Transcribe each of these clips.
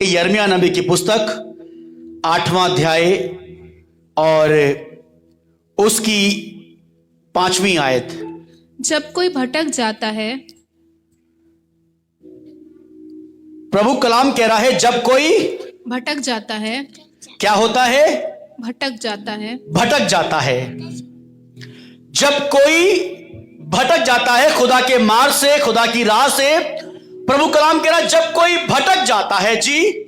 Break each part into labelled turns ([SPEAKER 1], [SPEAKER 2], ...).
[SPEAKER 1] यिर्मयाह नबी की पुस्तक 8वां अध्याय और उसकी 5वीं आयत।
[SPEAKER 2] जब कोई भटक जाता है,
[SPEAKER 1] प्रभु कलाम कह रहा है जब कोई
[SPEAKER 2] भटक जाता है,
[SPEAKER 1] क्या होता है?
[SPEAKER 2] भटक जाता है,
[SPEAKER 1] भटक जाता है। जब कोई भटक जाता है खुदा के मार्ग से, खुदा की राह से, प्रभु कलाम कह रहा है जब कोई भटक जाता है। जी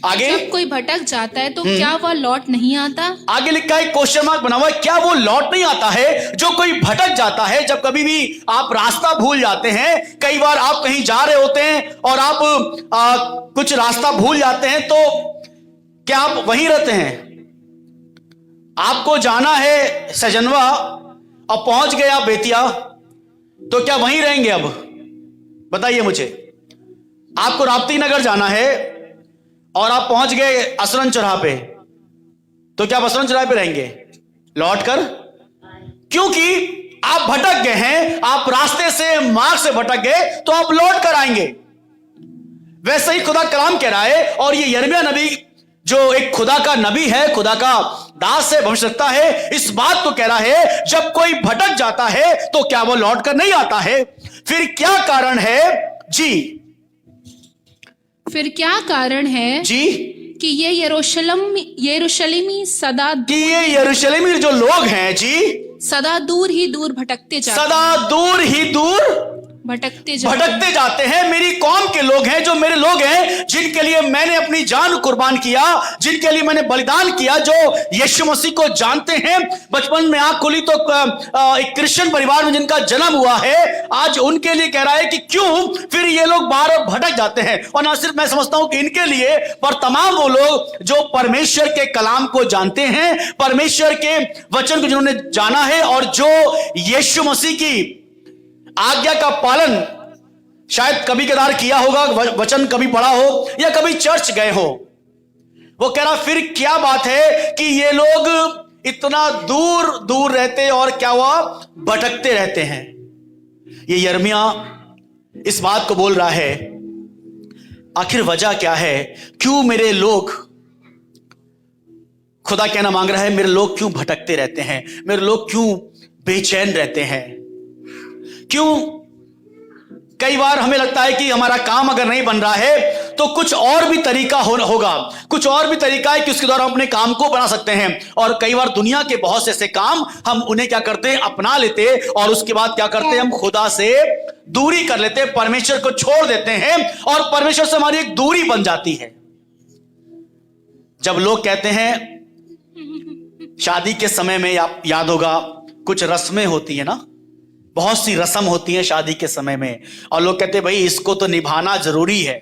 [SPEAKER 1] आगे,
[SPEAKER 2] जब कोई भटक जाता है तो क्या वह लौट नहीं आता?
[SPEAKER 1] आगे लिखा है, क्वेश्चन मार्क बना हुआ है, क्या वो लौट नहीं आता है? जो कोई भटक जाता है, जब कभी भी आप रास्ता भूल जाते हैं, कई बार आप कहीं जा रहे होते हैं और आप कुछ रास्ता भूल जाते हैं, तो क्या आप वहीं रहते हैं? आपको जाना है सजनवा और पहुंच गए आप बेतिया, तो क्या वहीं रहेंगे? अब बताइए मुझे। आपको राप्ती नगर जाना है और आप पहुंच गए असरन चौराहा पे, तो क्या आप असरन चौराहे पे रहेंगे लौट कर? क्योंकि आप भटक गए हैं, आप रास्ते से, मार्ग से भटक गए, तो आप लौट कर आएंगे। वैसे ही खुदा कलाम कह रहा है, और ये यिर्मयाह नबी जो एक खुदा का नबी है, खुदा का दास है, भविष्यवक्ता है, इस बात को कह रहा है जब कोई भटक जाता है तो क्या वो लौट कर नहीं आता है? फिर क्या कारण है? जी,
[SPEAKER 2] फिर क्या कारण है
[SPEAKER 1] जी,
[SPEAKER 2] कि ये यरूशलेमी
[SPEAKER 1] यरूशलेमी जो लोग हैं जी,
[SPEAKER 2] सदा दूर ही दूर भटकते जाते
[SPEAKER 1] सदा दूर ही दूर
[SPEAKER 2] भटकते
[SPEAKER 1] जाते हैं। मेरी कौम के लोग हैं, जो मेरे लोग हैं, जिनके लिए मैंने अपनी जान कुर्बान किया, जिनके लिए मैंने बलिदान किया, जो यीशु मसीह को जानते हैं। बचपन में आंख खुली तो एक क्रिश्चियन परिवार में जिनका जन्म हुआ है, आज उनके लिए कह रहा है कि क्यों फिर ये लोग बार बार भटक जाते हैं। और ना सिर्फ मैं समझता हूं कि इनके लिए, पर तमाम वो लोग जो परमेश्वर के कलाम को जानते हैं, परमेश्वर के वचन को जिन्होंने जाना है, और जो यीशु मसीह की आज्ञा का पालन शायद कभी कदार किया होगा, वचन कभी पढ़ा हो या कभी चर्च गए हो, वो कह रहा फिर क्या बात है कि ये लोग इतना दूर दूर रहते और क्या हुआ, भटकते रहते हैं। ये यिर्मयाह इस बात को बोल रहा है, आखिर वजह क्या है? क्यों मेरे लोग, खुदा कहना मांग रहा है, मेरे लोग क्यों भटकते रहते हैं? मेरे लोग क्यों बेचैन रहते हैं? क्यों कई बार हमें लगता है कि हमारा काम अगर नहीं बन रहा है तो कुछ और भी तरीका होगा, कुछ और भी तरीका है कि उसके द्वारा हम अपने काम को बना सकते हैं। और कई बार दुनिया के बहुत से ऐसे काम हम उन्हें क्या करते हैं, अपना लेते, और उसके बाद क्या करते हैं, हम खुदा से दूरी कर लेते हैं, परमेश्वर को छोड़ देते हैं, और परमेश्वर से हमारी एक दूरी बन जाती है। जब लोग कहते हैं शादी के समय में, आप याद होगा कुछ रस्में होती है ना, बहुत सी रस्म होती है शादी के समय में, और लोग कहते हैं भाई इसको तो निभाना जरूरी है।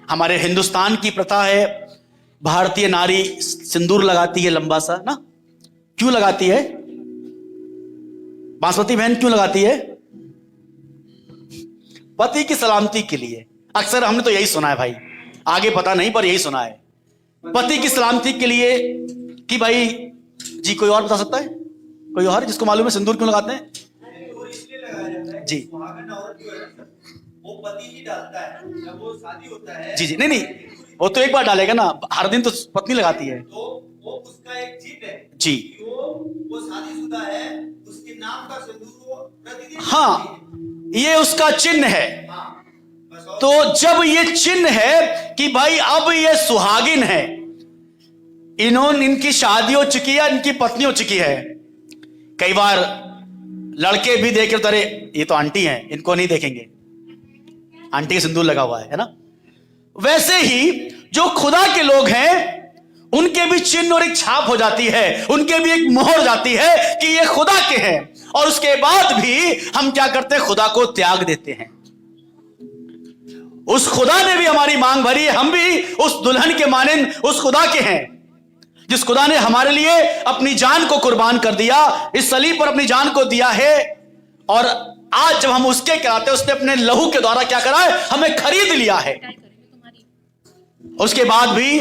[SPEAKER 1] हमारे हिंदुस्तान की प्रथा है, भारतीय नारी सिंदूर लगाती है लंबा सा ना, क्यों लगाती है? बासमती बहन क्यों लगाती है? पति की सलामती के लिए। अक्सर हमने तो यही सुना है भाई, आगे पता नहीं पर यही सुना है, पति की सलामती के लिए। कि भाई जी कोई और बता सकता है? कोई और जिसको मालूम है सिंदूर क्यों लगाते हैं? जी,
[SPEAKER 3] वो पति ही डालता है जब वो शादी होता है।
[SPEAKER 1] जी, नहीं, वो तो एक बार डालेगा ना, हर दिन तो पत्नी लगाती है।
[SPEAKER 3] तो वो उसका एक चिन्ह है
[SPEAKER 1] जी,
[SPEAKER 3] कि वो शादीशुदा है, उसके नाम का सिंदूर वो प्रतिदिन।
[SPEAKER 1] हाँ, ये उसका चिन्ह है।
[SPEAKER 3] हाँ,
[SPEAKER 1] तो जब ये चिन्ह है कि भाई अब ये सुहागिन है, इनकी शादी हो चुकी है, इनकी पत्नी हो चुकी है। कई बार लड़के भी देख रहे, अरे ये तो आंटी हैं, इनको नहीं देखेंगे, आंटी का सिंदूर लगा हुआ है ना। वैसे ही जो खुदा के लोग हैं उनके भी चिन्ह और एक छाप हो जाती है, उनके भी एक मोहर जाती है कि ये खुदा के हैं। और उसके बाद भी हम क्या करते हैं, खुदा को त्याग देते हैं। उस खुदा ने भी हमारी मांग भरी है, हम भी उस दुल्हन के मानिंद उस खुदा के हैं, जिस खुदा ने हमारे लिए अपनी जान को कुर्बान कर दिया, इस सलीब पर अपनी जान को दिया है। और आज जब हम उसके कहलाते हैं, उसने अपने लहू के द्वारा क्या करा है, हमें खरीद लिया है। उसके बाद भी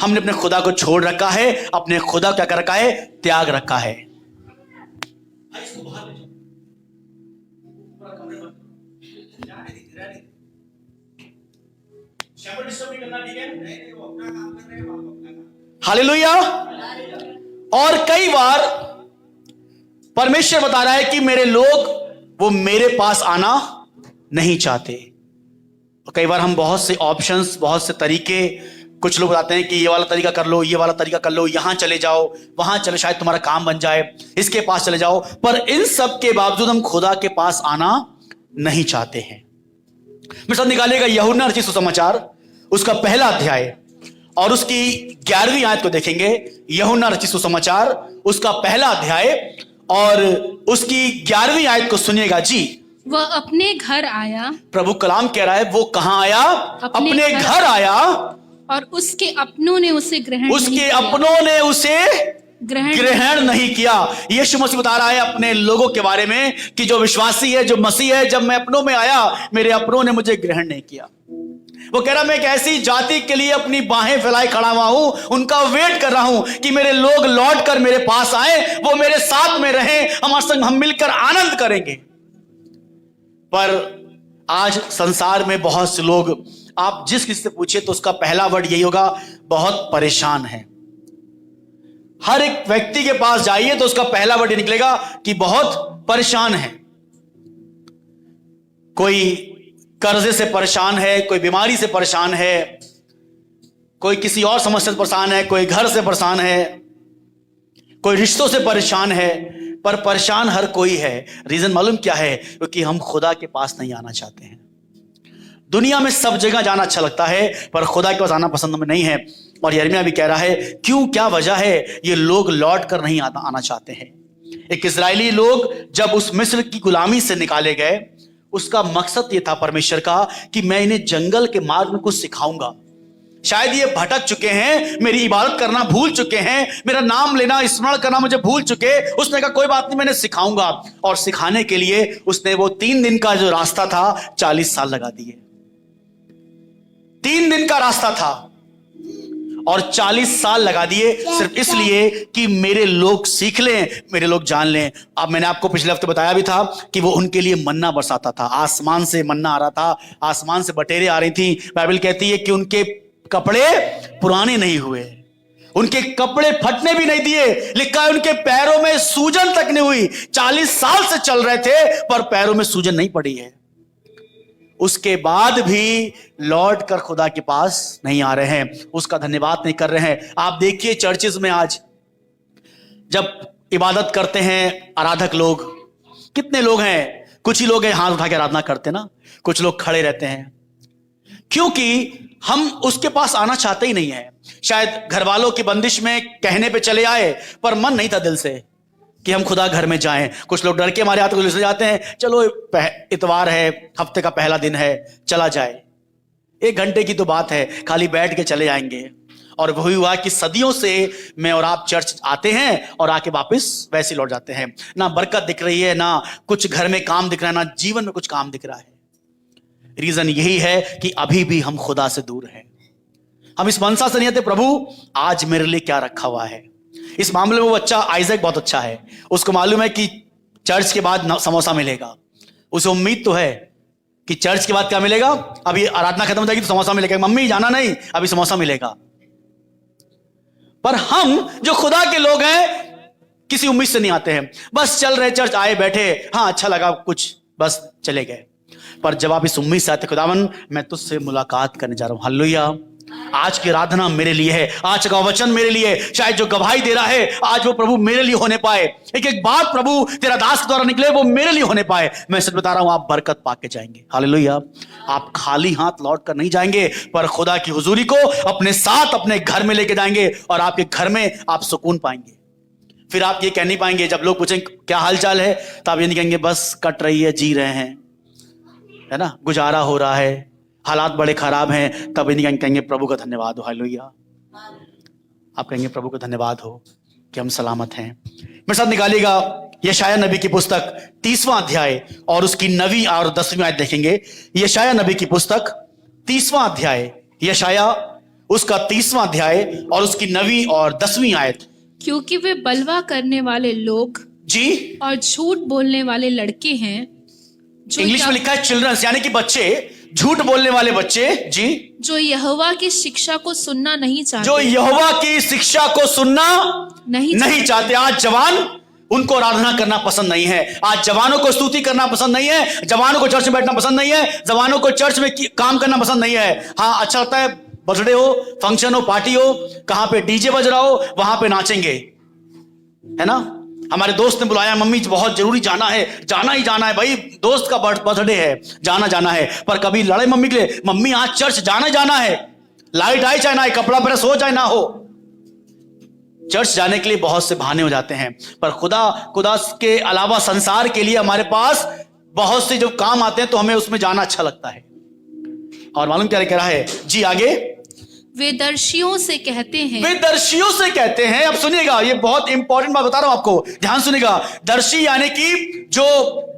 [SPEAKER 1] हमने अपने खुदा को छोड़ रखा है, अपने खुदा क्या कर रखा है, त्याग रखा है। शेफर्ड डिस्टर्ब नहीं करना, ठीक है?
[SPEAKER 3] नहीं, वो अपना काम कर रहे हैं, आप अपना काम।
[SPEAKER 1] हालेलुया। और कई बार परमेश्वर बता रहा है कि मेरे लोग वो मेरे पास आना नहीं चाहते। और कई बार हम बहुत से ऑप्शंस, बहुत से तरीके, कुछ लोग बताते हैं कि ये वाला तरीका कर लो, ये वाला तरीका कर लो, यहां चले जाओ, वहां चले, शायद तुम्हारा काम बन जाए, इसके पास चले जाओ। पर इन सब के बावजूद हम खुदा के पास आना नहीं चाहते हैं। मेरे साथ निकालिएगा यूहन्ना रचित सुसमाचार, उसका पहला अध्याय और उसकी 11वीं आयत को देखेंगे। यूहन्ना रचित सुसमाचार, उसका पहला अध्याय और उसकी 11वीं आयत को सुनिएगा जी।
[SPEAKER 2] वह अपने घर आया
[SPEAKER 1] प्रभु कलाम कह रहा है, वो कहां आया? अपने घर आया,
[SPEAKER 2] और उसके अपनों ने उसे ग्रहण नहीं
[SPEAKER 1] उसके
[SPEAKER 2] किया।
[SPEAKER 1] अपनों ने उसे
[SPEAKER 2] ग्रहण
[SPEAKER 1] नहीं किया। यीशु मसीह बता रहा है अपने लोगों के बारे में कि जो विश्वासी है, जो मसीह है, जब मैं अपनों में आया, मेरे अपनों ने मुझे ग्रहण नहीं किया। वो कह रहा मैं एक ऐसी जाति के लिए अपनी बाहें फैलाए खड़ा हुआ हूं, उनका वेट कर रहा हूं कि मेरे लोग लौट कर मेरे पास आए, वो मेरे साथ में रहें, हमारे संग हम मिलकर आनंद करेंगे। पर आज संसार में बहुत से लोग, आप जिस किसी से पूछिए तो उसका पहला वर्ड यही होगा, बहुत परेशान है। हर एक व्यक्ति के पास जाइए तो उसका पहला वर्ड निकलेगा कि बहुत परेशान है। कोई कर्जे से परेशान है, कोई बीमारी से परेशान है, कोई किसी और समस्या से परेशान है, कोई घर से परेशान है, कोई रिश्तों से परेशान है। पर परेशान हर कोई है। रीजन मालूम क्या है? क्योंकि हम खुदा के पास नहीं आना चाहते हैं। दुनिया में सब जगह जाना अच्छा लगता है, पर खुदा के पास आना पसंद हमें नहीं है। और यिर्मयाह भी कह रहा है, क्यों, क्या वजह है? ये लोग लौट कर नहीं आना चाहते हैं। एक इजरायली लोग जब उस मिस्र की गुलामी से निकाले गए, उसका मकसद ये था परमेश्वर का कि मैं इन्हें जंगल के मार्ग में कुछ सिखाऊंगा। शायद ये भटक चुके हैं, मेरी इबादत करना भूल चुके हैं, मेरा नाम लेना, स्मरण करना मुझे भूल चुके। उसने कहा कोई बात नहीं, मैंने सिखाऊंगा। और सिखाने के लिए उसने वो 3 दिन का जो रास्ता था 40 साल लगा दिए। 3 दिन का रास्ता था और 40 साल लगा दिए, सिर्फ इसलिए कि मेरे लोग सीख लें, मेरे लोग जान लें। अब मैंने आपको पिछले हफ्ते बताया भी था कि वो उनके लिए मन्ना बरसाता था, आसमान से मन्ना आ रहा था, आसमान से बटेरें आ रही थी। बाइबल कहती है कि उनके कपड़े पुराने नहीं हुए, उनके कपड़े फटने भी नहीं दिए। लिखा है उनके पैरों में सूजन तक नहीं हुई। 40 साल से चल रहे थे पर पैरों में सूजन नहीं पड़ी है। उसके बाद भी लौट कर खुदा के पास नहीं आ रहे हैं, उसका धन्यवाद नहीं कर रहे हैं। आप देखिए चर्चेज में आज जब इबादत करते हैं आराधक लोग, कितने लोग हैं? कुछ ही लोग हैं हाथ उठा के आराधना करते ना, कुछ लोग खड़े रहते हैं, क्योंकि हम उसके पास आना चाहते ही नहीं है। शायद घर वालों की बंदिश में कहने पे चले आए, पर मन नहीं था दिल से कि हम खुदा घर में जाएं। कुछ लोग डर के हमारे हाथ को ले जाते हैं, चलो इतवार है, हफ्ते का पहला दिन है, चला जाए, 1 घंटे की तो बात है, खाली बैठ के चले जाएंगे। और वही हुआ कि सदियों से मैं और आप चर्च आते हैं और आके वापस वैसे लौट जाते हैं। ना बरकत दिख रही है, ना कुछ घर में काम दिख रहा है, ना जीवन में कुछ काम दिख रहा है। रीजन यही है कि अभी भी हम खुदा से दूर हैं। हम इस मनसा से नहीं आते, प्रभु आज मेरे लिए क्या रखा हुआ है। इस मामले में वो बच्चा आइजैक बहुत अच्छा है, उसको मालूम है कि चर्च के बाद समोसा मिलेगा। उसे उम्मीद तो है कि चर्च के बाद क्या मिलेगा, अभी आराधना खत्म हो जाएगी तो समोसा मिलेगा। मम्मी जाना नहीं, अभी समोसा मिलेगा। पर हम जो खुदा के लोग हैं किसी उम्मीद से नहीं आते हैं, बस चल रहे, चर्च आए, बैठे, हाँ अच्छा लगा कुछ, बस चले गए। पर जब आप इस उम्मीद से आते, खुदावन मैं तुझसे मुलाकात करने जा रहा हूं, हालेलुया, आज की आराधना मेरे लिए है, आज का वचन मेरे लिए, शायद जो गवाही दे रहा है आज वो प्रभु मेरे लिए होने पाए। एक एक बात प्रभु तेरा दास के द्वारा निकले वो मेरे लिए होने पाए। मैं सच बता रहा हूं, आप बरकत पाके जाएंगे, हालेलुया। आप खाली हाथ लौट कर नहीं जाएंगे, पर खुदा की हुजूरी को अपने साथ अपने घर में लेके जाएंगे और आपके घर में आप सुकून पाएंगे। फिर आप ये कह नहीं पाएंगे, जब लोग पूछेंगे क्या हाल चाल है, तो आप ये नहीं कहेंगे बस कट रही है, जी रहे हैं, है ना, गुजारा हो रहा है, हालात बड़े खराब हैं। तब नहीं कहेंगे प्रभु का धन्यवाद हो, हालेलुया। आप कहेंगे प्रभु का धन्यवाद हो कि हम सलामत हैं। मेरे साथ निकालिएगा यशायाह नबी की पुस्तक 30वां अध्याय और उसकी 9वीं और 10वीं आयत देखेंगे। यशायाह नबी की पुस्तक 30वां अध्याय, यशायाह उसका 30वां अध्याय और उसकी 9वीं और 10वीं आयत।
[SPEAKER 2] क्योंकि वे बलवा करने वाले लोग
[SPEAKER 1] जी
[SPEAKER 2] और झूठ बोलने वाले लड़के हैं,
[SPEAKER 1] इंग्लिश में लिखा है चिल्ड्रंस, यानी कि बच्चे झूठ बोलने वाले बच्चे जी,
[SPEAKER 2] जो यहोवा की शिक्षा को सुनना नहीं
[SPEAKER 1] जो
[SPEAKER 2] चाहते,
[SPEAKER 1] यहोवा की शिक्षा को सुनना
[SPEAKER 2] नहीं
[SPEAKER 1] नहीं चाहते। आज जवान, उनको आराधना करना पसंद नहीं है। आज जवानों को स्तुति करना पसंद नहीं है। जवानों को चर्च में बैठना पसंद नहीं है। जवानों को चर्च में काम करना पसंद नहीं है। हाँ, अच्छा लगता है बर्थडे हो, फंक्शन हो, पार्टी हो, कहां पे डीजे बज रहा हो, वहां पे नाचेंगे, है ना। हमारे दोस्त ने बुलाया, मम्मी बहुत जरूरी जाना है, जाना ही जाना है भाई, दोस्त का बर्थडे है, जाना है। पर कभी लड़े मम्मी के लिए, मम्मी आज चर्च जाना है, लाइट आए चाहे ना आए, कपड़ा प्रेस हो चाहे ना हो। चर्च जाने के लिए बहुत से बहाने हो जाते हैं, पर खुदा के अलावा संसार के लिए हमारे पास बहुत से जो काम आते हैं, तो हमें उसमें जाना अच्छा लगता है। और मालूम क्या कह रहा है जी आगे,
[SPEAKER 2] वे दर्शियों से कहते हैं,
[SPEAKER 1] वे दर्शियों से कहते हैं। अब सुनिएगा, ये बहुत इंपॉर्टेंट बात बता रहा हूं आपको, ध्यान सुनिएगा। दर्शी यानी कि जो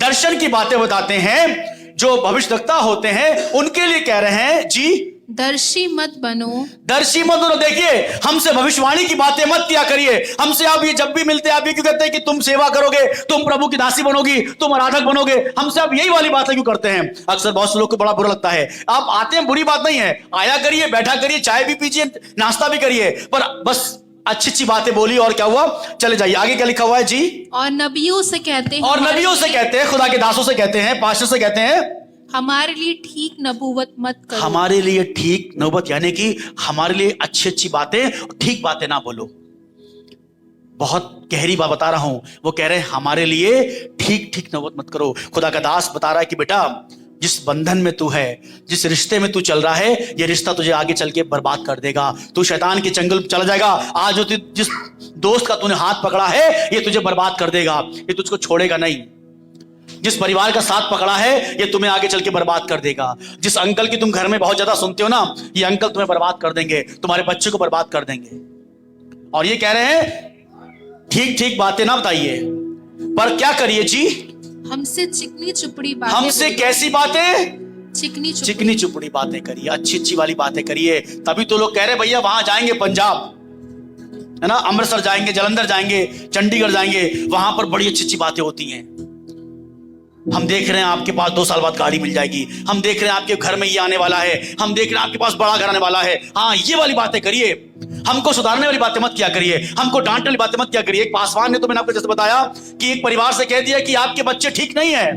[SPEAKER 1] दर्शन की बातें बताते हैं, जो भविष्यवक्ता होते हैं, उनके लिए कह रहे हैं जी,
[SPEAKER 2] दर्शी मत बनो।
[SPEAKER 1] दर्शी मत बनो। देखिए, हमसे भविष्यवाणी की बातें मत किया करिए। हमसे आप ये जब भी मिलते हैं, आप ये क्यों कहते हैं कि तुम सेवा करोगे, तुम प्रभु की दासी बनोगी, तुम आराधक बनोगे, हमसे आप यही वाली बातें क्यों करते हैं? अक्सर बहुत से लोग को बड़ा बुरा लगता है। आप आते हैं, बुरी बात नहीं है, आया करिए, बैठा करिए, चाय भी पीजिए, नाश्ता भी करिए, पर बस अच्छी बातें बोली और क्या हुआ, चले जाइए। आगे क्या लिखा हुआ है जी,
[SPEAKER 2] और नबियों से कहते हैं,
[SPEAKER 1] और नबियों से कहते हैं, खुदा के दासों से कहते हैं, पास्टर से कहते हैं,
[SPEAKER 2] हमारे लिए ठीक नबूवत मत करो।
[SPEAKER 1] हमारे लिए ठीक नबूवत यानी कि हमारे लिए अच्छी बातें, ठीक बातें ना बोलो। बहुत गहरी बात बता रहा हूं। वो कह रहे हैं हमारे लिए ठीक नबूवत मत करो। खुदा का दास बता रहा है कि बेटा, जिस बंधन में तू है, जिस रिश्ते में तू चल रहा है, ये रिश्ता तुझे आगे चल के बर्बाद कर देगा। तू शैतान के चंगुल में चला जाएगा। आज जो जिस दोस्त का तूने हाथ पकड़ा है, ये तुझे बर्बाद कर देगा, ये तुझको छोड़ेगा नहीं। जिस परिवार का साथ पकड़ा है, ये तुम्हें आगे चल के बर्बाद कर देगा। जिस अंकल की तुम घर में बहुत ज्यादा सुनते हो ना, ये अंकल तुम्हें बर्बाद कर देंगे, तुम्हारे बच्चे को बर्बाद कर देंगे। और ये कह रहे हैं ठीक बातें ना बताइए, पर क्या करिए जी,
[SPEAKER 2] हमसे चिकनी चुपड़ी बातें,
[SPEAKER 1] हमसे कैसी बातें,
[SPEAKER 2] चिकनी
[SPEAKER 1] चुपड़ी बातें करिए, अच्छी वाली बातें करिए। तभी तो लोग कह रहे भैया वहां जाएंगे पंजाब, है ना, अमृतसर जाएंगे, जलंधर जाएंगे, चंडीगढ़ जाएंगे, वहां पर बड़ी अच्छी बातें होती हैं। हम देख रहे हैं आपके पास 2 साल बाद गाड़ी मिल जाएगी, हम देख रहे हैं आपके घर में ये आने वाला है, हम देख रहे हैं आपके पास बड़ा घर आने वाला है। हाँ, ये वाली बातें करिए, हमको सुधारने वाली बातें मत किया करिए, हमको डांटने वाली बातें मत किया करिए। एक पासवान ने, तो मैंने आपको जैसे बताया कि एक परिवार से कह दिया कि आपके बच्चे ठीक नहीं है,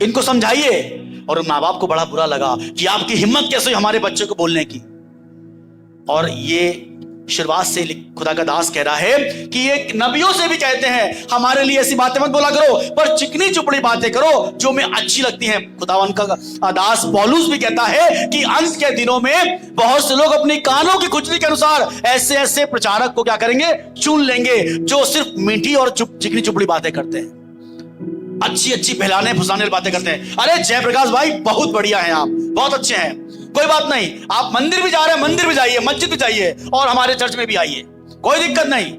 [SPEAKER 1] इनको समझाइए। और माँ बाप को बड़ा बुरा लगा कि आपकी हिम्मत कैसे हमारे बच्चे को बोलने की। और ये शुरुआत से खुदा का दास कह रहा है कि ये नबियों से भी कहते हैं, हमारे लिए ऐसी बातें मत बोला करो, पर चिकनी चुपड़ी बातें करो जो में अच्छी लगती हैं। खुदावन का दास पौलुस भी कहता है कि अंत के दिनों में बहुत से लोग अपनी कानों की खुजली के अनुसार ऐसे प्रचारक को क्या करेंगे, चुन लेंगे, जो सिर्फ मीठी और चिकनी चुपड़ी बातें करते हैं, अच्छी फैलाने फुसाने वाली बातें करते हैं। अरे जयप्रकाश भाई, बहुत बढ़िया हैं आप, बहुत अच्छे हैं, कोई बात नहीं, आप मंदिर भी जा रहे हैं, मंदिर भी जाइए, मस्जिद भी जाइए, और हमारे चर्च में भी आइए, कोई दिक्कत नहीं।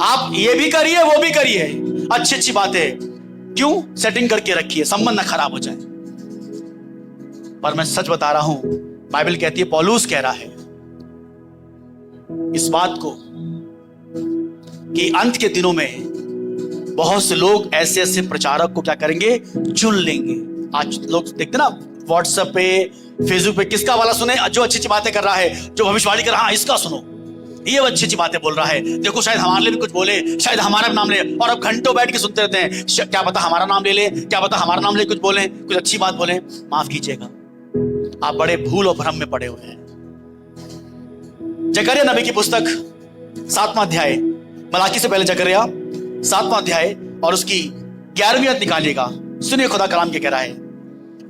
[SPEAKER 1] आप ये भी करिए, वो भी करिए, अच्छी बातें क्यों सेटिंग करके रखिए, संबंध ना खराब हो जाए। पर मैं सच बता रहा हूं, बाइबल कहती है, पौलुस कह रहा है इस बात को कि अंत के दिनों में बहुत से लोग ऐसे प्रचारक को क्या करेंगे, चुन लेंगे। आज लोग देखते ना व्हाट्सएप पे, फेसबुक पे, किसका वाला सुने, जो अच्छी बातें कर रहा है, जो भविष्यवाणी कर रहा है, इसका सुनो, ये अच्छी बातें बोल रहा है, देखो शायद हमारे लिए भी कुछ बोले, शायद हमारा भी नाम ले। और अब घंटों बैठ के सुनते रहते हैं, क्या पता हमारा नाम ले ले, क्या पता हमारा नाम ले कुछ बोले, कुछ अच्छी बात बोले। माफ कीजिएगा, आप बड़े भूल और भ्रम में पड़े हुए हैं। जकरिया नबी की पुस्तक 7वां अध्याय, मलाकी से पहले जकरिया 7वां अध्याय और उसकी 11वीं आयत निकालिएगा। सुनिए खुदा कलाम क्या कह रहा है।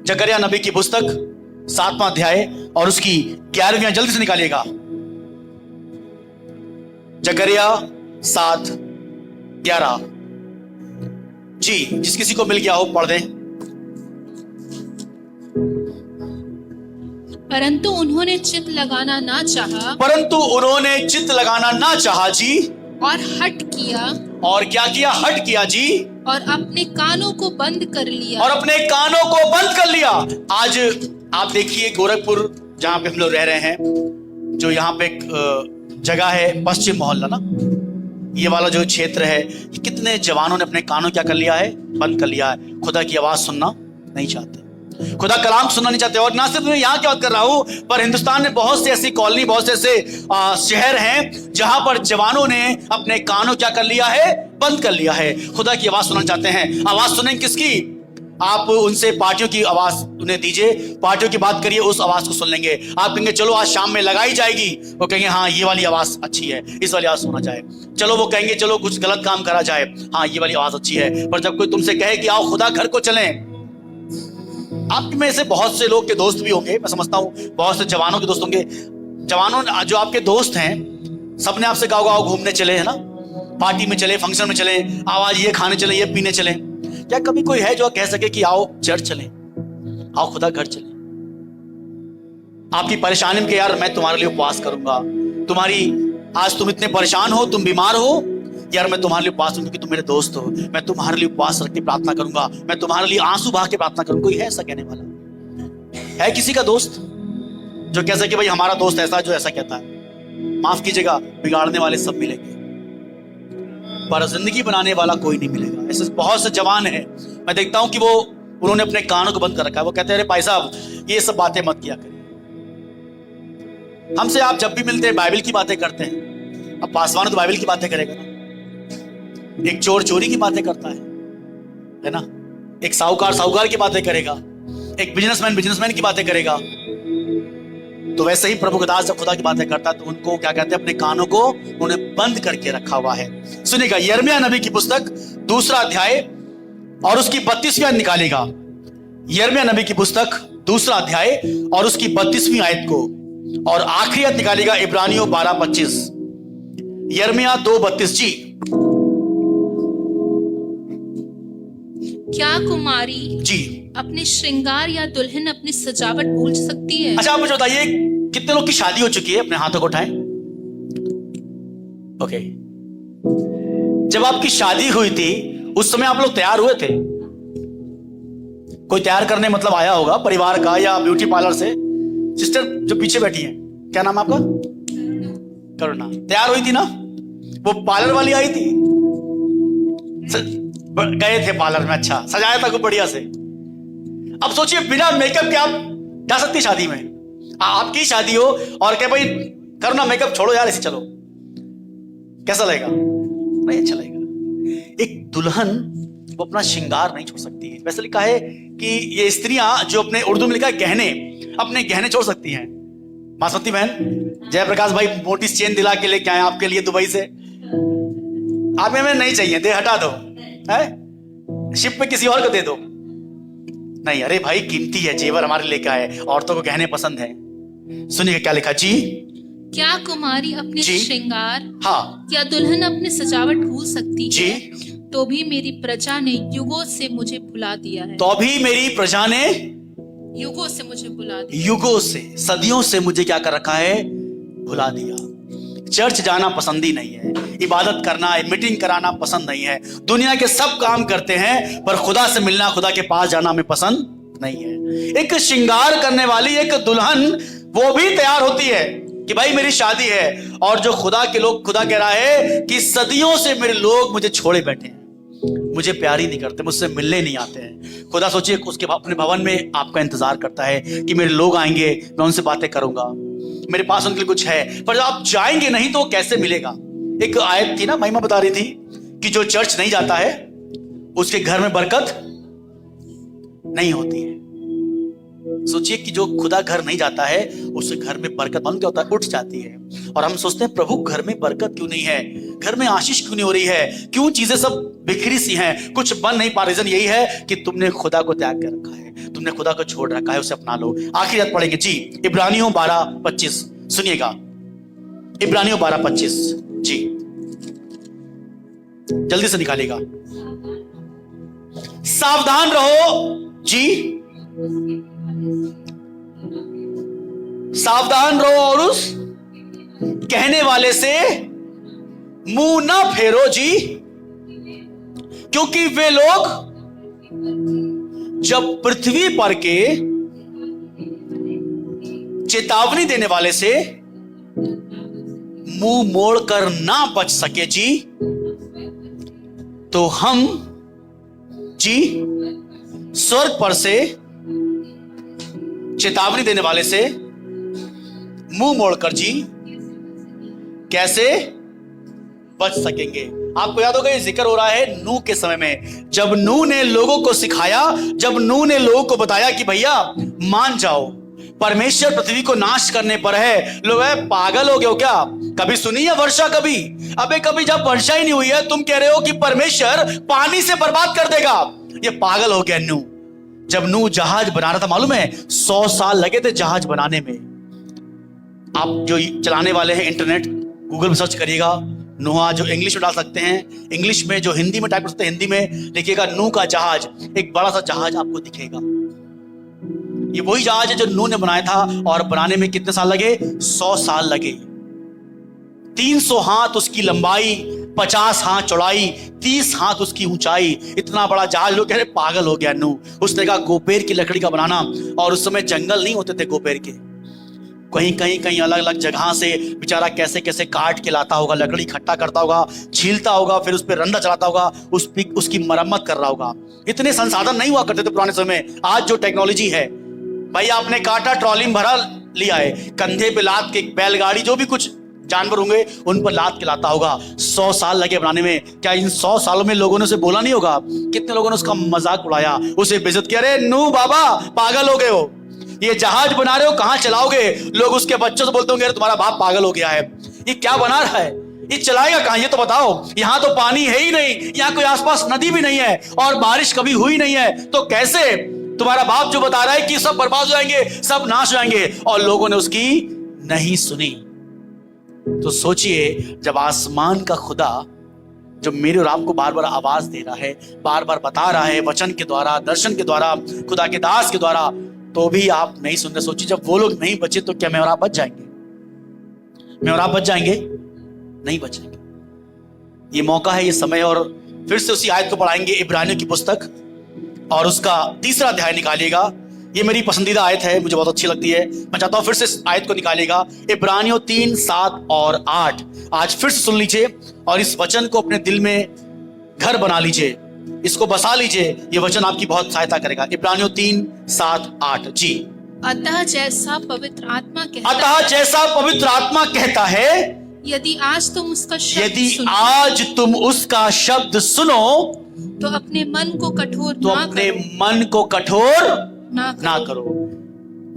[SPEAKER 1] जकरिया नबी की पुस्तक 7वां अध्याय और उसकी 11वीं आयत, जल्दी से निकालिएगा। जकरिया 7:11 जी, जिस किसी को मिल गया हो पढ़ दें।
[SPEAKER 2] परंतु उन्होंने चित्त लगाना ना चाहा,
[SPEAKER 1] परंतु उन्होंने चित्त लगाना ना चाहा जी,
[SPEAKER 2] और हट किया,
[SPEAKER 1] और क्या किया, हट किया जी,
[SPEAKER 2] और अपने कानों को बंद कर लिया,
[SPEAKER 1] और अपने कानों को बंद कर लिया। आज आप देखिए गोरखपुर जहां पे हम लोग रह रहे हैं, जो यहाँ पे एक जगह है पश्चिम मोहल्ला ना, ये वाला जो क्षेत्र है, कितने जवानों ने अपने कानों क्या कर लिया है, बंद कर लिया है, खुदा की आवाज सुनना नहीं चाहते, खुदा कलाम सुनना नहीं चाहते। और ना सिर्फ मैं यहाँ की बात कर रहा हूं, पर हिंदुस्तान में बहुत से ऐसी कॉलोनी, बहुत से ऐसे शहर हैं जहां पर जवानों ने अपने कानों क्या कर लिया है, बंद कर लिया है। खुदा की आवाज सुनना चाहते हैं। आवाज सुनें किसकी? आप उनसे पार्टियों की आवाज उन्हें दीजिए, पार्टियों की बात करिए, उस आवाज को सुन लेंगे। आप कहेंगे चलो आज शाम में लगाई जाएगी, वो कहेंगे हाँ ये वाली आवाज अच्छी है, इस वाली आवाज सुना जाए। चलो वो कहेंगे चलो कुछ गलत काम करा जाए, हाँ ये वाली आवाज अच्छी है। पर जब कोई तुमसे कहे कि आओ खुदा घर को चलें, आप में से बहुत से लोग के दोस्त भी होंगे, मैं समझता हूं बहुत से जवानों के दोस्त होंगे। जवानों जो आपके दोस्त हैं, सबने आपसे कहा होगा आओ घूमने चले, है ना, पार्टी में चले, फंक्शन में चले, आओ आज ये खाने चले, ये पीने चले। क्या कभी कोई है जो कह सके कि आओ चर्च चलें, आओ खुदा घर चलें? आपकी परेशानी में कि यार मैं तुम्हारे लिए उपवास करूंगा, तुम्हारी आज तुम इतने परेशान हो, तुम बीमार हो, यार मैं तुम्हारे लिए उपवास करूंगा क्योंकि तुम मेरे दोस्त हो, मैं तुम्हारे लिए उपवास रख के प्रार्थना करूंगा, मैं तुम्हारे लिए आंसू बहा के प्रार्थना करूंगा। कोई है ऐसा कहने वाला? है किसी का दोस्त जो कह सके भाई हमारा दोस्त ऐसा जो ऐसा कहता है? माफ कीजिएगा, बिगाड़ने वाले सब मिलेंगे पर जिंदगी बनाने वाला कोई नहीं मिलेगा। ऐसे बहुत से जवान हैं, मैं देखता हूं कि वो उन्होंने अपने कानों को बंद कर रखा है। वो कहते हैं अरे भाई साहब ये सब बातें मत किया करिए, हमसे आप जब भी मिलते हैं बाइबल की बातें करते हैं। अब पासवान तो बाइबल की बातें करेगा ना, एक चोर चोरी की बातें करता है ना, एक साहूकार की बातें करेगा, एक बिजनेसमैन की बातें करेगा। तो वैसे ही प्रभु के दास जब खुदा की बातें करता है तो उनको क्या कहते हैं, अपने कानों को उन्हें बंद करके रखा हुआ है। सुनिएगा यिर्मयाह नबी की पुस्तक 2 अध्याय और उसकी 32वीं आयत निकालेगा। यिर्मयाह नबी की पुस्तक 2 अध्याय और उसकी 32वीं आयत को, और आखिरी आयत निकालेगा इब्रानियों 12:25। यिर्मयाह 2:32 जी।
[SPEAKER 2] क्या कुमारी
[SPEAKER 1] जी
[SPEAKER 2] अपने श्रृंगार या दुल्हन अपनी सजावट भूल सकती है?
[SPEAKER 1] अच्छा आप मुझे बताइए कितने लोग की शादी हो चुकी है? अपने हाथों को उठाएं। ओके, जब आपकी शादी हुई थी उस समय आप लोग तैयार हुए थे? कोई तैयार करने मतलब आया होगा परिवार का या ब्यूटी पार्लर से? सिस्टर जो पीछे बैठी है, क्या नाम है आपका? करुणा। तैयार हुई थी ना? वो पार्लर वाली आई थी, गए थे पार्लर में, अच्छा सजाया था खूब बढ़िया से। अब सोचिए बिना मेकअप के आप जा सकती शादी में? आपकी शादी हो और कहे भाई करो ना मेकअप, छोड़ो यार ऐसे चलो, कैसा लगेगा? नहीं अच्छा लगेगा। एक दुल्हन वो अपना श्रृंगार नहीं छोड़ सकती है। वैसे लिखा है कि ये स्त्रियां जो अपने, उर्दू में लिखा है गहने, अपने गहने छोड़ सकती हैं। मासवती बहन, जयप्रकाश भाई मोटी चेन दिला के लेके आए आपके लिए दुबई से, आप में नहीं चाहिए, दे हटा दो, है शिप पे किसी और को दे दो। नहीं, अरे भाई कीमती है, जेवर हमारे लेके आए, औरतों को गहने पसंद है। सुनिए क्या लिखा जी।
[SPEAKER 2] क्या कुमारी अपने श्रृंगार
[SPEAKER 1] हाँ
[SPEAKER 2] या दुल्हन अपनी सजावट भूल सकती
[SPEAKER 1] जी?
[SPEAKER 2] है? तो भी मेरी प्रजा ने युगों से मुझे भुला दिया है।
[SPEAKER 1] तो भी मेरी प्रजा ने
[SPEAKER 2] युगों से मुझे भुला दिया,
[SPEAKER 1] युगों से, सदियों से मुझे क्या कर रखा है? भुला दिया। चर्च जाना पसंद ही नहीं है, इबादत करना, मीटिंग कराना पसंद नहीं है, दुनिया के सब काम करते हैं पर खुदा से मिलना, खुदा के पास जाना हमें पसंद नहीं है। एक श्रृंगार करने वाली एक दुल्हन वो भी तैयार होती है कि भाई मेरी शादी है, और जो खुदा के लोग, खुदा कह रहा है कि सदियों से मेरे लोग मुझे छोड़े बैठे हैं, मुझे प्यार ही नहीं करते, मुझसे मिलने नहीं आते हैं। खुदा सोचिए उसके अपने भवन में आपका इंतजार करता है कि मेरे लोग आएंगे, मैं उनसे बातें करूंगा, मेरे पास उनके लिए कुछ है। पर जब आप जाएंगे नहीं तो कैसे मिलेगा? एक आयत थी ना, महिमा बता रही थी कि जो चर्च नहीं जाता है उसके घर में बरकत नहीं होती है। सोचिए कि जो खुदा घर नहीं जाता है उसके घर में बरकत मालूम क्या होता है? उठ जाती है। और हम सोचते हैं प्रभु घर में बरकत क्यों नहीं है, घर में आशीष क्यों नहीं हो रही है, क्यों चीजें सब बिखरी सी हैं, कुछ बन नहीं पा। रीजन यही है कि तुमने खुदा को त्याग कर रखा है, तुमने खुदा को छोड़ रखा है, उसे अपना लो। आखिरी बात पढ़ेंगे जी, इब्रानियों 12:25 सुनिएगा। इब्रानियों 12:25 जी, जल्दी से निकालिएगा। सावधान रहो जी, सावधान रहो और उस कहने वाले से मुंह ना फेरो जी, क्योंकि वे लोग जब पृथ्वी पर के चेतावनी देने वाले से मुंह मोड़कर ना बच सके जी, तो हम जी स्वर्ग पर से चेतावनी देने वाले से मुंह मोड़कर जी कैसे बच सकेंगे। आपको याद होगा ये जिक्र हो रहा है नूह के समय में, जब नूह ने लोगों को सिखाया, जब नूह ने लोगों को बताया कि भैया मान जाओ, परमेश्वर पृथ्वी को नाश करने पर है। लोग है पागल हो गए हो क्या? कभी सुनी है वर्षा? कभी अबे कभी जब वर्षा ही नहीं हुई है तुम कह रहे हो कि परमेश्वर पानी से बर्बाद कर देगा। ये पागल हो गया नूह। जब नूह जहाज बना रहा था, मालूम है 100 साल लगे थे जहाज बनाने में। आप जो चलाने वाले हैं इंटरनेट, गूगल में सर्च करिएगा नूह, जो इंग्लिश में डाल सकते हैं, इंग्लिश में, जो हिंदी में टाइप कर सकते हैं हिंदी में लिखिएगा नूह का जहाज। एक बड़ा सा जहाज आपको दिखेगा। ये वही जहाज है जो नूह ने बनाया था, और बनाने में कितने साल लगे? 100 साल लगे। 300 हाथ उसकी लंबाई, 50 हाथ चौड़ाई, 30 हाथ उसकी ऊंचाई, इतना बड़ा जहाज। लोग कह रहे पागल हो गया नूह। उसने कहा गोपेर की लकड़ी का बनाना, और उस समय जंगल नहीं होते थे गोपेर के, कहीं अलग अलग जगह से बेचारा कैसे कैसे काट के लाता होगा, लकड़ी इकट्ठा करता होगा, छीलता होगा, फिर उस पर रंदा चलाता होगा, उसकी मरम्मत कर रहा होगा। इतने संसाधन नहीं हुआ करते थे पुराने समय। आज जो टेक्नोलॉजी है, भाई आपने काटा ट्रॉली में भरा लिया है, कंधे पे लाद के बैलगाड़ी, जो भी कुछ जानवर होंगे उन पर लाद के लाता होगा। 100 साल लगे बनाने में। क्या इन 100 सालों में लोगों ने उसे बोला नहीं होगा? कितने लोगों ने उसका मजाक उड़ाया, उसे बेइज्जत किया, अरे नूह बाबा पागल हो गए हो, ये जहाज बना रहे हो कहां चलाओगे? लोग उसके बच्चों से बोलते होंगे अरे तुम्हारा बाप पागल हो गया है, ये क्या बना रहा है, ये चलाएगा कहां? ये तो बताओ, यहां तो पानी है ही नहीं, यहां कोई आसपास नदी भी नहीं है, और बारिश कभी हुई नहीं है, तो कैसे तुम्हारा बाप जो बता रहा है कि सब बर्बाद हो जाएंगे, सब नाश हो जाएंगे, और लोगों ने उसकी नहीं सुनी। तो सोचिए, जब आसमान का खुदा जो मेरे और आपको बार बार आवाज दे रहा है, बार बार बता रहा है वचन के द्वारा, दर्शन के द्वारा, खुदा के दास के द्वारा, तो भी आप नहीं सुन रहे। सोचिए जब वो लोग नहीं बचे तो क्या मैं और आप बच जाएंगे? मैं और आप बच जाएंगे? नहीं बचेंगे। ये मौका है, ये समय। और फिर से उसी आयत को पढ़ाएंगे, इब्रानियों की पुस्तक और उसका 3रा अध्याय निकालिएगा। ये मेरी पसंदीदा आयत है, मुझे बहुत अच्छी लगती है। मैं चाहता हूं फिर से इस आयत को निकालिएगा, इब्रानियों 3, 7 और 8। आज फिर से सुन लीजिए और इस वचन को अपने दिल में घर बना लीजिए, इसको बसा लीजिए। ये वचन आपकी बहुत सहायता करेगा। इब्रानियों 3, 7, 8 जी।
[SPEAKER 2] अतः जैसा पवित्र आत्मा
[SPEAKER 1] कहता है,
[SPEAKER 2] यदि आज तुम उसका शब्द
[SPEAKER 1] यदि
[SPEAKER 2] सुनो,
[SPEAKER 1] आज तुम उसका शब्द सुनो,
[SPEAKER 2] तो अपने मन को कठोर
[SPEAKER 1] तो अपने मन को कठोर ना करो।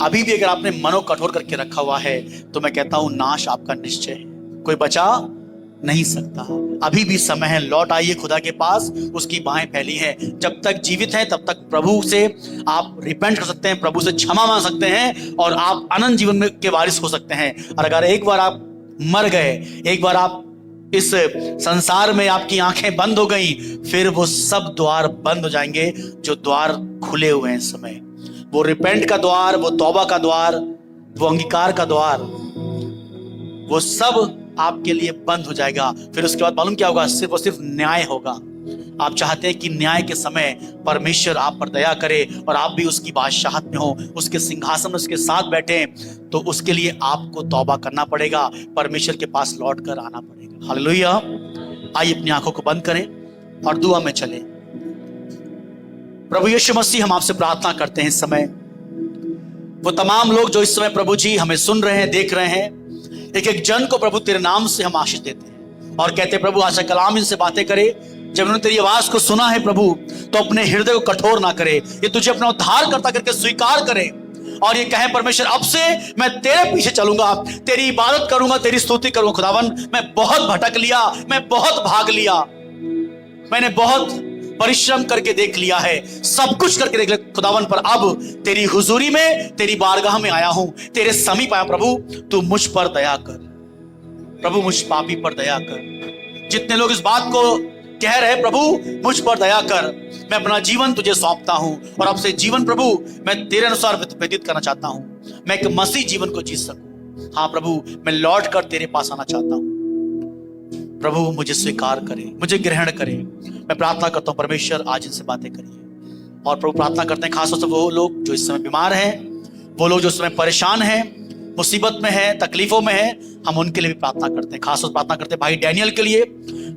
[SPEAKER 1] अभी भी अगर आपने मनो कठोर करके रखा हुआ है तो मैं कहता हूं नाश आपका निश्चय है, कोई बचा नहीं सकता। अभी भी समय है, लौट आइए खुदा के पास, उसकी बाहें फैली हैं। जब तक जीवित हैं तब तक प्रभु से आप रिपेंट कर सकते हैं, प्रभु से क्षमा मांग सकते हैं, और आप अनंत जीवन में के वारिस हो सकते हैं। और अगर एक बार आप मर गए, एक बार आप इस संसार में आपकी आंखें बंद हो गई, फिर वो सब द्वार बंद हो जाएंगे जो द्वार खुले हुए हैं इस समय। वो रिपेंट का द्वार, वो तौबा का द्वार, वो अंगीकार का द्वार, वो सब आपके लिए बंद हो जाएगा। फिर उसके बाद मालूम क्या होगा? सिर्फ और सिर्फ न्याय होगा। आप चाहते हैं कि न्याय के समय परमेश्वर आप पर दया करे और आप भी उसकी बादशाहत में हो, उसके सिंहासन में उसके साथ बैठे, तो उसके लिए आपको तौबा करना पड़ेगा, परमेश्वर के पास लौट कर आना पड़ेगा। हालेलुया। आइए अपनी आंखों को बंद करें और दुआ में चलें। प्रभु यीशु मसीह, हम आपसे प्रार्थना करते हैं इस समय, वो तमाम लोग जो इस समय प्रभु जी हमें सुन रहे हैं, देख रहे हैं, एक एक जन को प्रभु तेरे नाम से हम आशीष देते हैं और कहते हैं प्रभु आशा कलाम इनसे बातें करे। जब उन्होंने तेरी आवाज को सुना है प्रभु, तो अपने हृदय को कठोर ना करे, ये तुझे अपना उद्धार करता करके स्वीकार करे और ये कहे परमेश्वर अब से मैं तेरे पीछे चलूंगा, तेरी इबादत करूंगा, तेरी स्तुति करूंगा। खुदावन, मैं बहुत भटक लिया, मैं बहुत भाग लिया, मैंने बहुत परिश्रम करके देख लिया है, सब कुछ करके देख लिया खुदावन, पर अब तेरी हुजूरी में, तेरी बारगाह में आया हूं, तेरे समीप आया। प्रभु तू मुझ पर दया कर, प्रभु मुझ पापी पर दया कर। जितने लोग इस बात को कह रहे प्रभु मुझ पर दया कर, मैं अपना जीवन तुझे सौंपता हूं और अब से जीवन प्रभु मैं तेरे अनुसार व्यतीत करना चाहता हूं, मैं एक मसीह जीवन को जी सकूं। हाँ प्रभु, मैं लौट कर तेरे पास आना चाहता हूं। प्रभु मुझे स्वीकार करे, मुझे ग्रहण करे। मैं प्रार्थना करता हूं परमेश्वर आज इनसे बातें करिए। और प्रभु प्रार्थना करते हैं खासतौर से वो लोग जो इस समय बीमार हैं, वो लोग जो इस समय परेशान हैं, मुसीबत में है, तकलीफों में है, हम उनके लिए भी प्रार्थना करते हैं। खासतौर प्रार्थना करते हैं भाई डैनियल के लिए,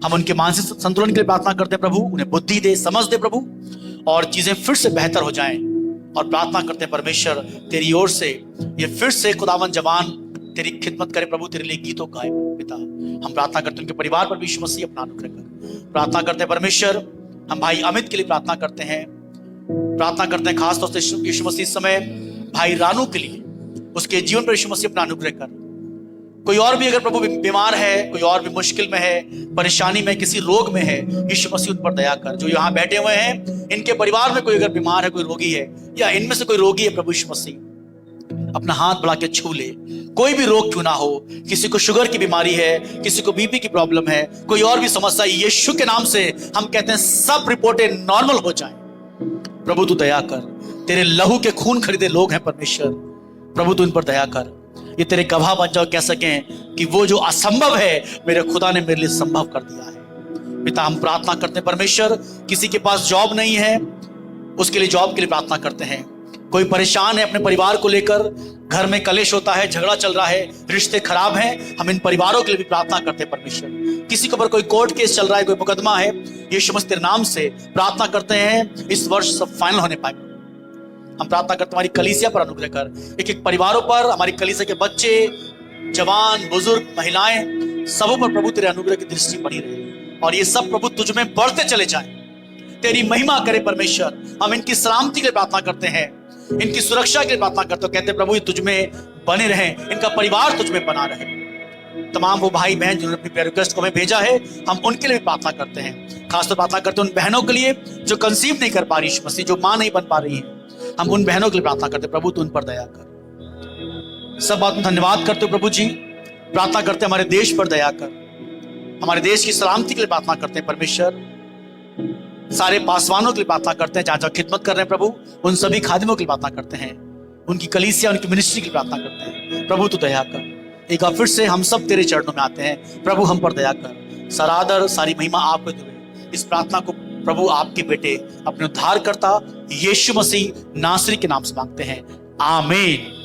[SPEAKER 1] हम उनके मानसिक संतुलन के लिए प्रार्थना करते हैं। प्रभु उन्हें बुद्धि दे, समझ दे प्रभु, और चीजें फिर से बेहतर हो जाएं। और प्रार्थना करते हैं परमेश्वर तेरी ओर से ये फिर से खुदावन जवान तेरी खिदमत करे प्रभु, तेरे लिए गीतों गाए पिता। हम प्रार्थना करते हैं उनके परिवार पर भी यीशु मसीह अपना अनुग्रह कर। प्रार्थना करते हैं परमेश्वर हम भाई अमित के लिए प्रार्थना करते हैं। प्रार्थना करते हैं खास तौर से यीशु मसीह इस समय भाई रानू के लिए, उसके जीवन पर यीशु मसीह अपना अनुग्रह कर। कोई और भी अगर प्रभु बीमार है, कोई और भी मुश्किल में है, परेशानी में, किसी रोग में है, यीशु मसीह उन पर दया कर। जो यहाँ बैठे हुए हैं इनके परिवार में कोई अगर बीमार है, कोई रोगी है, या इनमें से कोई रोगी है, प्रभु यीशु मसीह अपना हाथ बढ़ा के छू ले। कोई भी रोग क्यों ना हो, किसी को शुगर की बीमारी है, किसी को बीपी की प्रॉब्लम है, कोई और भी समस्या, यीशु के नाम से हम कहते हैं सब रिपोर्टें नॉर्मल हो जाएं। प्रभु तू दया कर, तेरे लहू के खून खरीदे लोग हैं परमेश्वर, प्रभु तू इन पर दया कर। ये तेरे गवाह बन जाओ, कह सकें कि वो जो असंभव है मेरे खुदा ने मेरे लिए संभव कर दिया है। पिता हम प्रार्थना करते हैं परमेश्वर, किसी के पास जॉब नहीं है उसके लिए जॉब के लिए प्रार्थना करते हैं। कोई परेशान है अपने परिवार को लेकर, घर में कलेश होता है, झगड़ा चल रहा है, रिश्ते खराब हैं, हम इन परिवारों के लिए भी प्रार्थना करते हैं परमेश्वर। किसी के ऊपर कोई कोर्ट केस चल रहा है, कोई मुकदमा है, यीशु मसीह तेरे नाम से प्रार्थना करते हैं इस वर्ष सब फाइनल होने पाए। हम प्रार्थना करते हमारी कलीसिया पर अनुग्रह कर, एक एक परिवारों पर, हमारी कलीसिया के बच्चे, जवान, बुजुर्ग, महिलाएं, सबों पर प्रभु तेरे अनुग्रह की दृष्टि बनी रहे और ये सब प्रभु तुझ में बढ़ते चले जाएं, तेरी महिमा करे परमेश्वर। हम इनकी सलामती के लिए प्रार्थना करते हैं, इनकी सुरक्षा के लिए प्रार्थना करते हो, कहते हैं प्रभु ये तुझ में बने रहें, इनका परिवार तुझ में बना रहे। तमाम वो भाई बहन जिन्होंने अपनी प्रेयर रिक्वेस्ट को हमें भेजा है, हम उनके लिए भी प्रार्थना करते हैं। खासतौर प्रार्थना करते हैं उन बहनों के लिए जो कंसीव नहीं कर पा रही यीशु मसीह, जो मां नहीं बन पा रही है, हम उन बहनों के लिए प्रार्थना करते हैं प्रभु तू उन पर दया कर। सब बात में धन्यवाद करते हो प्रभु जी। प्रार्थना करते हैं हमारे देश पर दया कर, हमारे देश की सलामती के लिए प्रार्थना करते हैं परमेश्वर। सारे पासवानों के लिए प्रार्थना करते हैं जहां जहां खिदमत कर रहे हैं प्रभु, उन सभी खादिमों के लिए प्रार्थना करते हैं, उनकी कलीसिया, उनकी मिनिस्ट्री की प्रार्थना करते हैं। प्रभु तू दया कर। एक बार फिर से हम सब तेरे चरणों में आते हैं, प्रभु हम पर दया कर। सारा आदर सारी महिमा आपको दे। इस प्रार्थना को प्रभु आपके बेटे अपने उद्धारकर्ता यीशु मसीह नासरी के नाम से मांगते हैं, आमीन।